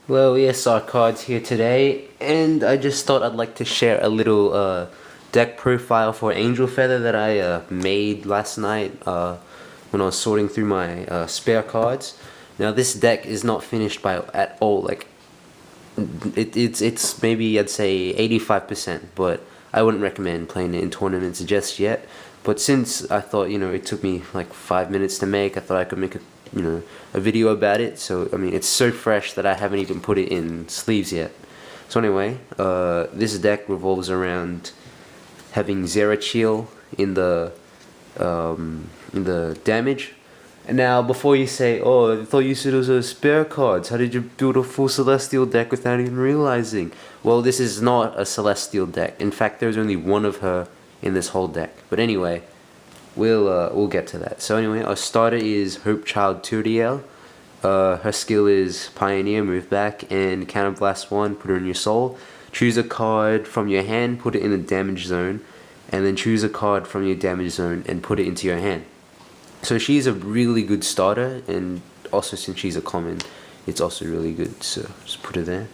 Well, yes, our cards here today, and I just thought I'd like to share a little deck profile for Angel Feather that I made last night when I was sorting through my spare cards. Now, this deck is not finished by at all. Like, it's maybe I'd say 85%, but I wouldn't recommend playing it in tournaments just yet. But since I thought, it took me like 5 minutes to make, I thought I could make a video about it. So I mean, it's so fresh that I haven't even put it in sleeves yet. So anyway, this deck revolves around having Zerachiel in the damage. And now, before you say, "Oh, I thought you said it was a spare cards. How did you build a full Celestial deck without even realizing?" Well, this is not a Celestial deck. In fact, there's only one of her in this whole deck. But anyway, we'll get to that. So anyway, our starter is Hope Child Turiel. Her skill is Pioneer, move back, and Counterblast 1, put her in your soul. Choose a card from your hand, put it in the damage zone, and then choose a card from your damage zone and put it into your hand. So she's a really good starter, and also since she's a common, it's also really good. So just put her there.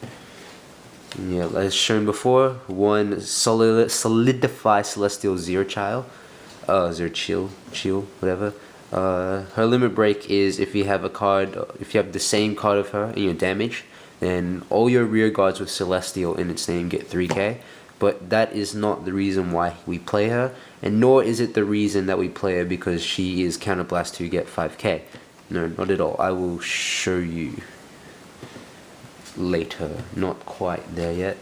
Yeah, as shown before, one solidify Celestial Zerachiel, Zerachiel, whatever. Her limit break is if you have the same card of her in your damage, then all your rear guards with Celestial in its name get 3k. But that is not the reason why we play her, and nor is it the reason that we play her because she is Counterblast to get 5k. No, not at all. I will show you later. Not quite there yet.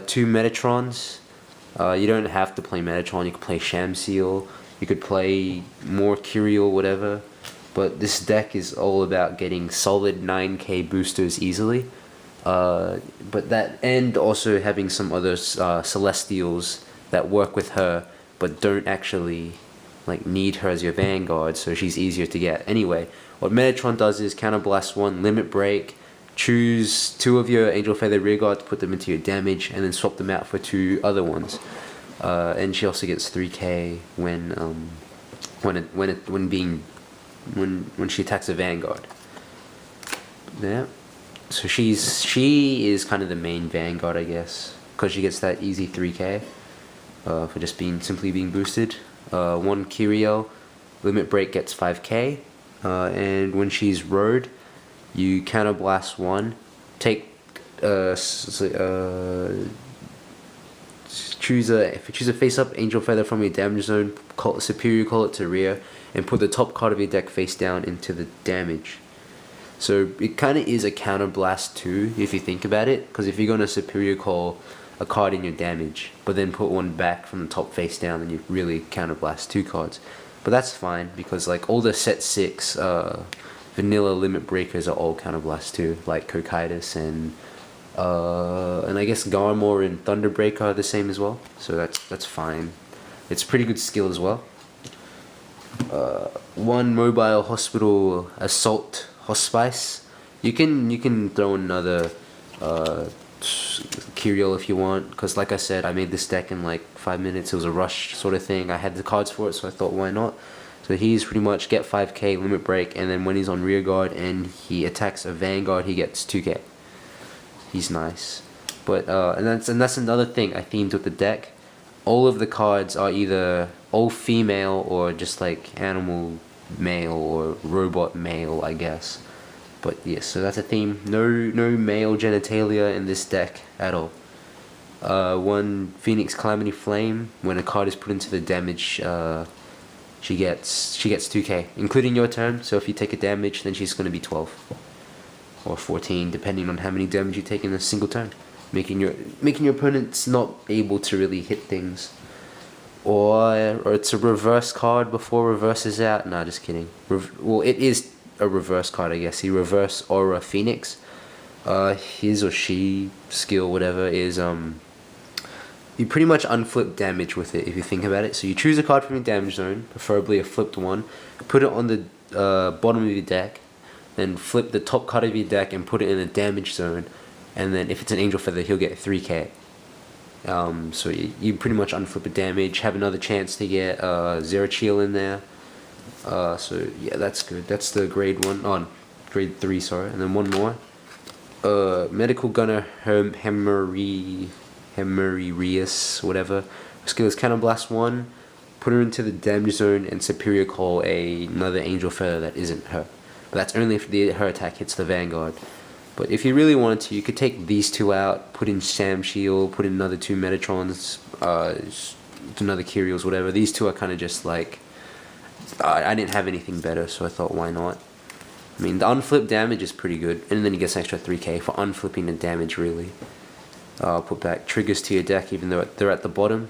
Two Metatrons. You don't have to play Metatron. You could play Shamseal. You could play more Kyriel, whatever. But this deck is all about getting solid 9k boosters easily. But that, and also having some other Celestials that work with her, but don't actually like need her as your Vanguard, so she's easier to get. Anyway, what Metatron does is Counterblast 1, Limit Break, choose 2 of your Angel Feather rearguards, put them into your damage, and then swap them out for 2 other ones. And she also gets 3k when she attacks a Vanguard. Yeah. So she is kind of the main Vanguard, I guess, because she gets that easy 3k for just simply being boosted. One Kyriel, Limit Break gets 5k, and when she's rode, you Counterblast 1, take choose a face-up Angel Feather from your damage zone, call it to rear, and put the top card of your deck face down into the damage. So it kind of is a Counterblast too, if you think about it, because if you're going to Superior Call a card in your damage, but then put one back from the top face down, then you really Counterblast 2 cards. But that's fine, because like all the set 6 vanilla limit breakers are all Counterblast too, like Cocytus and I guess Garmor and Thunderbreaker are the same as well. So that's fine. It's pretty good skill as well. One Mobile Hospital Assault Hospice. You can throw another Kyriel if you want, because like I said, I made this deck in like 5 minutes. It was a rush sort of thing. I had the cards for it, so I thought, why not? So he's pretty much get 5k limit break, and then when he's on rear guard and he attacks a Vanguard, he gets 2k. He's nice. But and that's another thing I themed with the deck. All of the cards are either all female or just like animal male or robot male, I guess. But yes, so that's a theme. No male genitalia in this deck at all. One Phoenix Calamity Flame. When a card is put into the damage, she gets 2k, including your turn. So if you take a damage, then she's going to be 12 or 14, depending on how many damage you take in a single turn, making your opponents not able to really hit things. Or it's a reverse card before reverse is out. Nah, just kidding. Well, it is a reverse card, I guess. He reverse Aura Phoenix. His or she skill, whatever, is you pretty much unflip damage with it if you think about it. So you choose a card from your damage zone, preferably a flipped one, put it on the bottom of your deck, then flip the top card of your deck and put it in the damage zone, and then if it's an Angel Feather, he'll get 3k. So you pretty much unflip a damage, have another chance to get Zerachiel in there. So yeah, that's good. That's the grade 1, grade 3, sorry. And then one more. Medical Gunner Hemerius, whatever. Her skill is Cannon Blast 1, put her into the damage zone, and Superior Call another Angel Feather that isn't her. But that's only if her attack hits the Vanguard. But if you really wanted to, you could take these two out, put in Sam Shield, put in another two Metatrons, another Kyrios, whatever. These two are kind of just like, I didn't have anything better, so I thought, why not? I mean, the unflip damage is pretty good, and then you get an extra 3k for unflipping the damage, really. I'll put back triggers to your deck, even though they're at the bottom.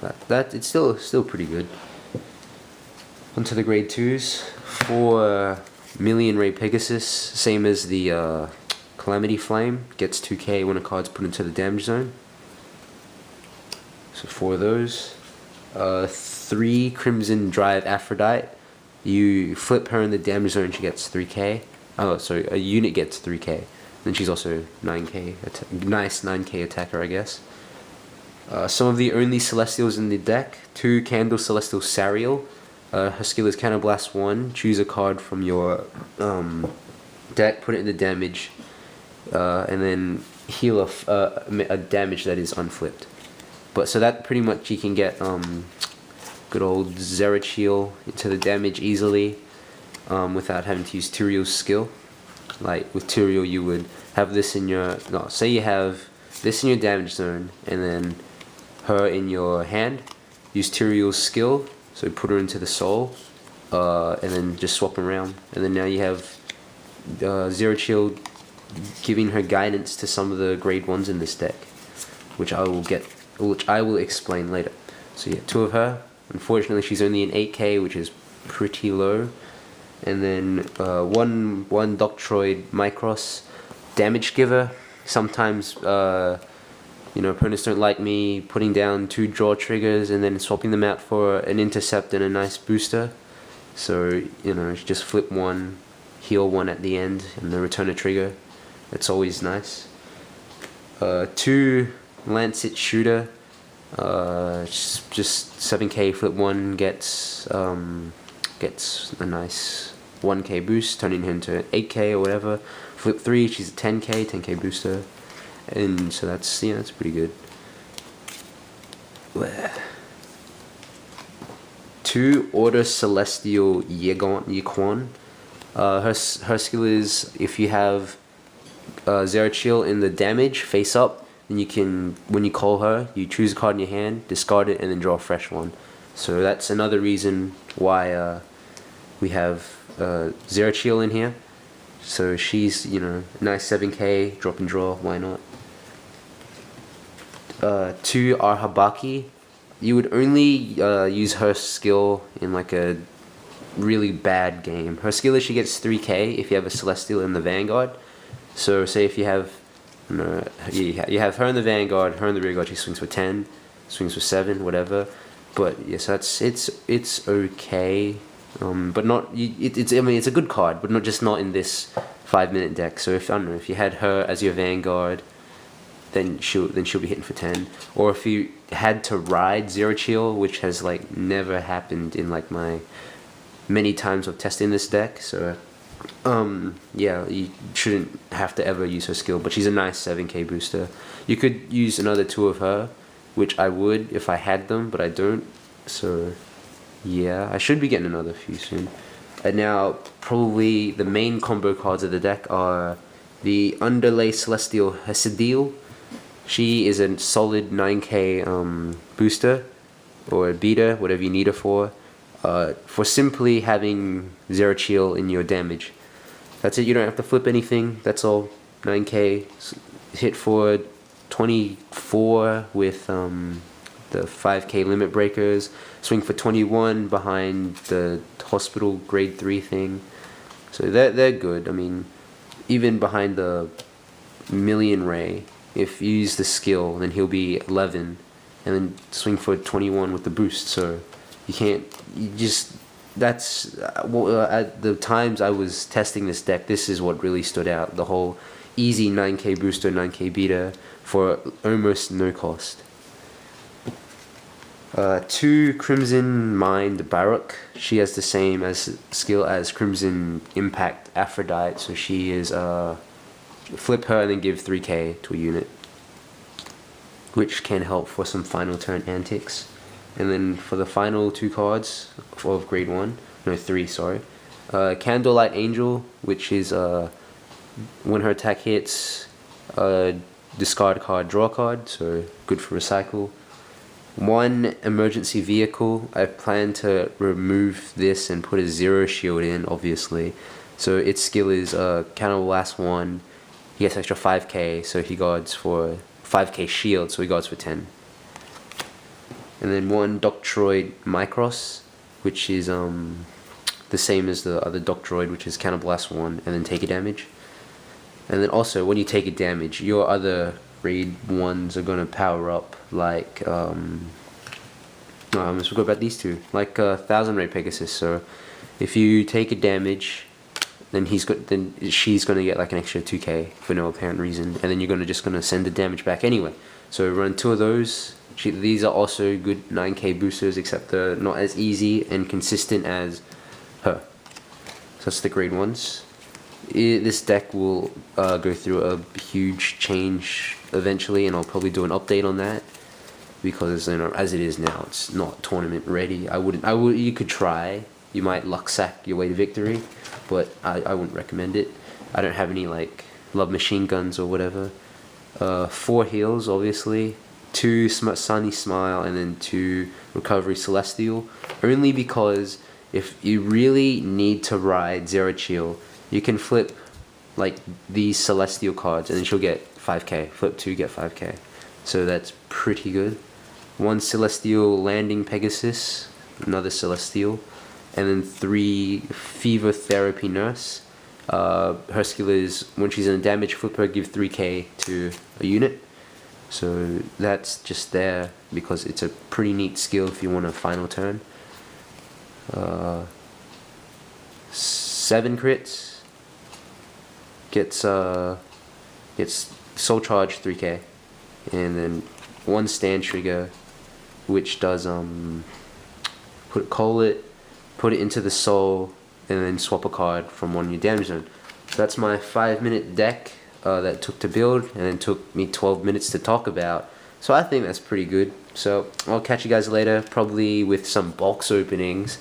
But it's still pretty good. Onto the grade 2s. For Million Ray Pegasus, same as the Calamity Flame, gets 2k when a card's put into the damage zone. So 4 of those. 3 Crimson Drive Aphrodite. You flip her in the damage zone, she gets 3k. Oh, sorry, a unit gets 3k. Then she's also 9k, nice 9k attacker, I guess. Some of the only Celestials in the deck. 2 Candle Celestial Sariel. Her skill is Cannon Blast 1. Choose a card from your deck, put it in the damage, and then heal a damage that is unflipped. But so that pretty much you can get good old Zerachiel into the damage easily without having to use Tyrael's skill. Like with Tyrael, you would have this in your say you have this in your damage zone and then her in your hand. Use Tyrael's skill, so put her into the soul, and then just swap them around. And then now you have Zerachiel giving her guidance to some of the grade 1s in this deck, which I will explain later. So yeah, 2 of her. Unfortunately, she's only an 8k, which is pretty low. And then one Doctroid Micros, Damage Giver. Sometimes opponents don't like me putting down 2 draw triggers and then swapping them out for an intercept and a nice booster. So just flip 1, heal 1 at the end, and then return a trigger. It's always nice. 2 Lancet Shooter. Just 7k, flip 1, gets a nice 1k boost, turning her into 8k or whatever. Flip 3, she's a 10k booster, and so that's pretty good. 2 Order Celestial Yequan. Her skill is if you have Zerachiel in the damage face up, then you can, when you call her, you choose a card in your hand, discard it, and then draw a fresh one. So that's another reason why we have Zerachiel in here. So she's, nice 7k, drop and draw, why not? 2 Arhabaki. You would only use her skill in like a really bad game. Her skill is she gets 3k if you have a Celestial in the Vanguard. So say if you have you have her in the Vanguard, her in the Rearguard, she swings for 10, swings for 7, whatever. But yes, it's okay. But not it's a good card, but not in this 5-minute deck. So if if you had her as your Vanguard, then she'll be hitting for 10. Or if you had to ride Zerachiel, which has like never happened in like my many times of testing this deck, so yeah, you shouldn't have to ever use her skill, but she's a nice 7k booster. You could use another 2 of her, which I would if I had them, but I don't. So yeah, I should be getting another few soon. And now probably the main combo cards of the deck are the Underlay Celestial Hesidiel. She is a solid 9k booster or beater, whatever you need her for simply having Zerachiel in your damage. That's it, you don't have to flip anything, that's all. 9k, hit for 24 with the 5k limit breakers, swing for 21 behind the hospital grade 3 thing. So they're good. I mean, even behind the Million Ray, if you use the skill, then he'll be 11, and then swing for 21 with the boost. So that's at the times I was testing this deck, this is what really stood out. The whole easy 9k booster, 9k beater for almost no cost. 2 Crimson Mind Baruch. She has the same skill as Crimson Impact Aphrodite, so she is flip her and then give 3k to a unit, which can help for some final turn antics. And then for the final 2 cards of grade 1, no 3, sorry. Candlelight Angel, which is when her attack hits, discard a card, draw a card, so good for recycle. 1 emergency vehicle. I plan to remove this and put a 0 shield in, obviously. So its skill is Cannibal Blast 1. He gets extra 5k, so he guards for 5k shield, so he guards for 10. And then 1 Doctroid Micros, which is the same as the other Doctroid, which is Cannibal Blast 1, and then take a damage. And then also, when you take a damage, your other grade 1s are gonna power up, like I almost forgot about these 2, like 1000 Ray Pegasus. So if you take a damage, then she's gonna get like an extra 2k for no apparent reason, and then you're just gonna send the damage back anyway. So run 2 of those. These are also good 9k boosters, except they're not as easy and consistent as her. So that's the grade 1s. This deck will go through a huge change eventually, and I'll probably do an update on that, because as it is now, it's not tournament ready. You could try. You might luck sack your way to victory, but I wouldn't recommend it. I don't have any like love machine guns or whatever. 4 heals, obviously. 2 Sunny Smile, and then 2 Recovery Celestial. Only because if you really need to ride Zero Chill, you can flip like these Celestial cards, and then she'll get 5k. Flip 2, get 5k. So that's pretty good. 1 Celestial Landing Pegasus, another Celestial, and then 3 Fever Therapy Nurse. Her skill is when she's in a damage flipper, give 3k to a unit. So that's just there because it's a pretty neat skill if you want a final turn. 7 crits. Gets Soul Charge 3k, and then 1 Stand Trigger, which does put it into the soul, and then swap a card from one of your damage zone. So that's my 5-minute deck that took to build, and then took me 12 minutes to talk about. So I think that's pretty good. So I'll catch you guys later, probably with some box openings,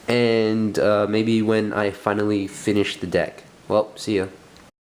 and maybe when I finally finish the deck. Well, see ya.